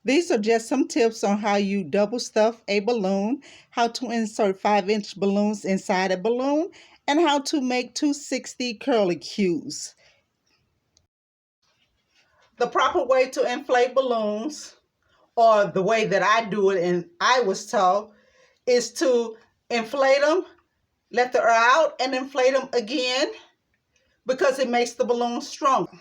These are just some tips on how you double stuff a balloon, how to insert 5-inch balloons inside a balloon, and how to make 260 curlicues. The proper way to inflate balloons, or the way that I do it and I was taught, is to inflate them, let the air out, and inflate them again because it makes the balloon stronger.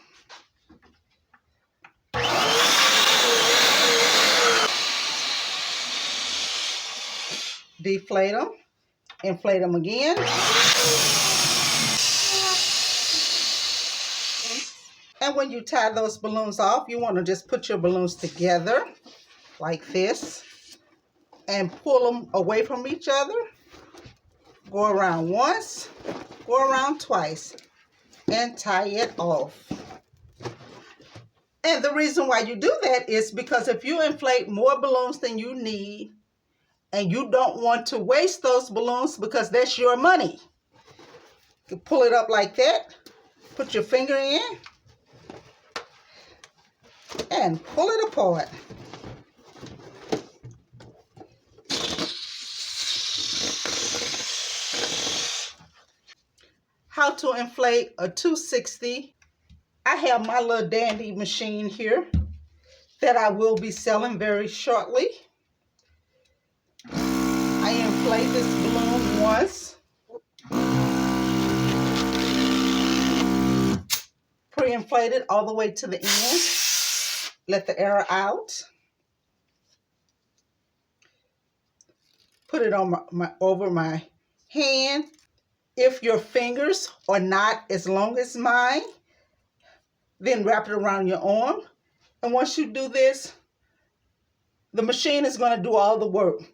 Deflate them, inflate them again. And when you tie those balloons off, you want to just put your balloons together like this and pull them away from each other. Go around once, go around twice, and tie it off. And the reason why you do that is because if you inflate more balloons than you need, and you don't want to waste those balloons because that's your money, you pull it up like that, put your finger in, and pull it apart. How to inflate a 260. I have my little dandy machine here that I will be selling very shortly. I inflate this balloon once, pre-inflate it all the way to the end, let the air out, put it on over my hand. If your fingers are not as long as mine, then wrap it around your arm. And once you do this, the machine is going to do all the work.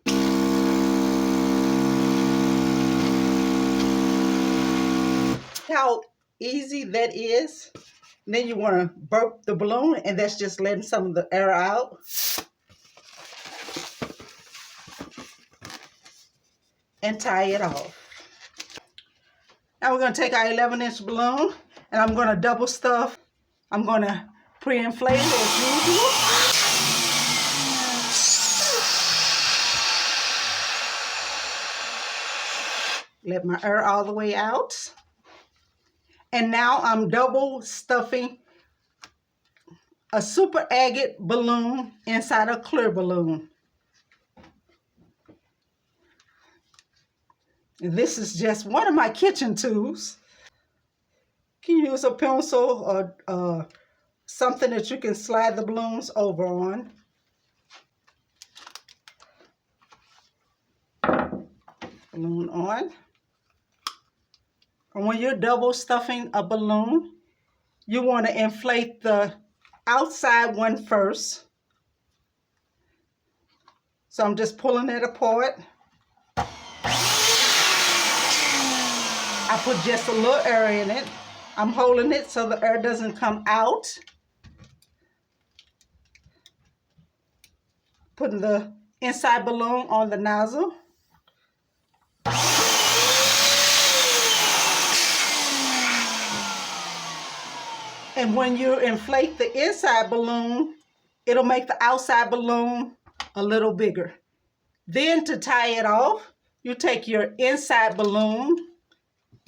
How easy that is. And then you want to burp the balloon, and that's just letting some of the air out. And tie it off. Now we're going to take our 11-inch balloon, and I'm going to double stuff. I'm going to pre-inflate it as usual. Let my air all the way out. And now I'm double stuffing a super agate balloon inside a clear balloon. This is just one of my kitchen tools. You can use a pencil or something that you can slide the balloons over on. Balloon on. And when you're double stuffing a balloon, you want to inflate the outside one first. So I'm just pulling it apart. I put just a little air in it. I'm holding it so the air doesn't come out. Putting the inside balloon on the nozzle. And when you inflate the inside balloon, it'll make the outside balloon a little bigger. Then to tie it off, you take your inside balloon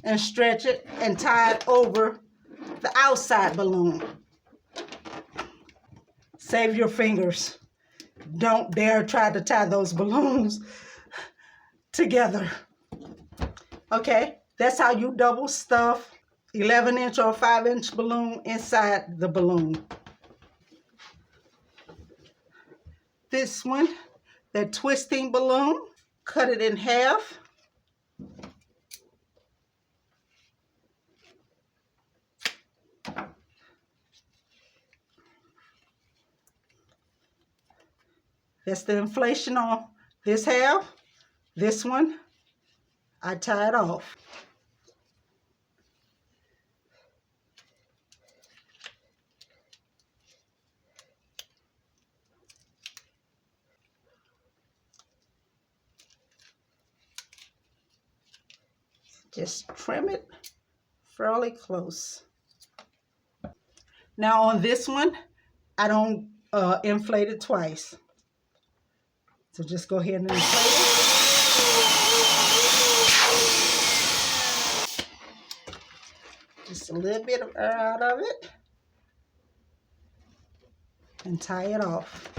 and stretch it and tie it over the outside balloon. Save your fingers. Don't dare try to tie those balloons together. Okay, that's how you double stuff 11-inch or 5-inch balloon inside the balloon. This one, that twisting balloon, cut it in half. That's the inflation on this half. This one, I tie it off. Just trim it fairly close. Now on this one, I don't inflate it twice. So just go ahead and inflate it. Just a little bit of air out of it. And tie it off.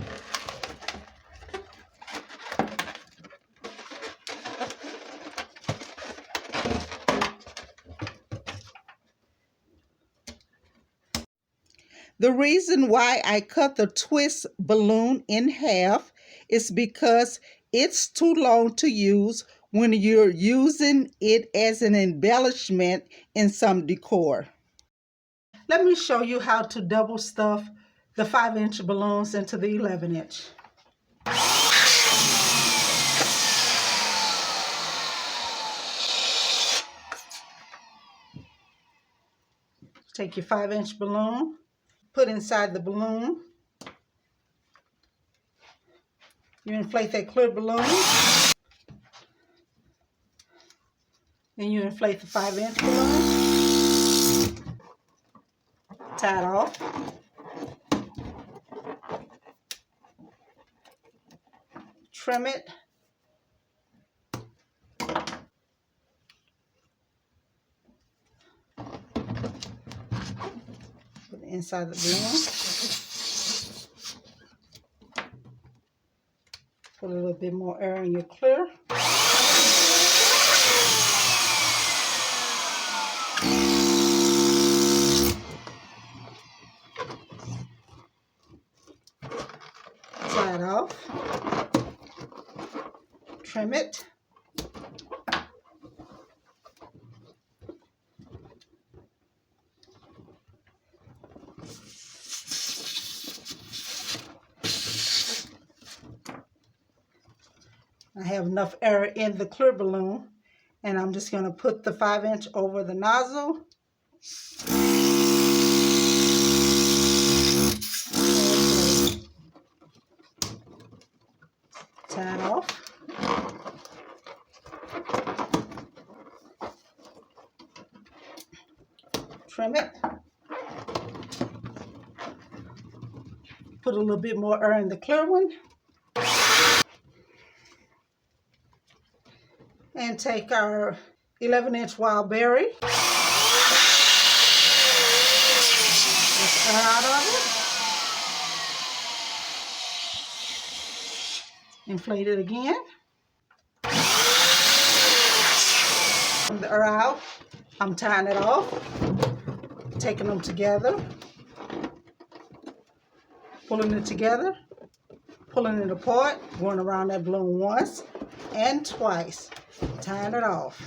The reason why I cut the twist balloon in half is because it's too long to use when you're using it as an embellishment in some decor. Let me show you how to double stuff the 5-inch balloons into the 11-inch. Take your 5-inch balloon, put inside the balloon. You inflate that clear balloon. Then you inflate the 5-inch balloon. Tie it off. Trim it. Put it inside the balloon. Put a little bit more air in your clear. Tie it off. Trim it. I have enough air in the clear balloon, and I'm just going to put the 5-inch over the nozzle. Tie it off. Trim it. Put a little bit more air in the clear one. And take our 11-inch wild berry. Just air out of it. Inflate it again. From the air out, I'm tying it off. Taking them together. Pulling it together. Pulling it apart. Going around that balloon once and twice. Tying it off.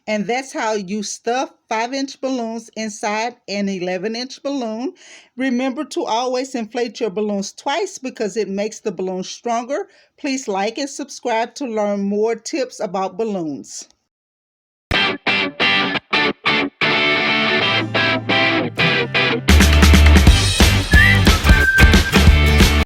And that's how you stuff 5-inch balloons inside an 11-inch balloon. Remember to always inflate your balloons twice because it makes the balloon stronger. Please like and subscribe to learn more tips about balloons.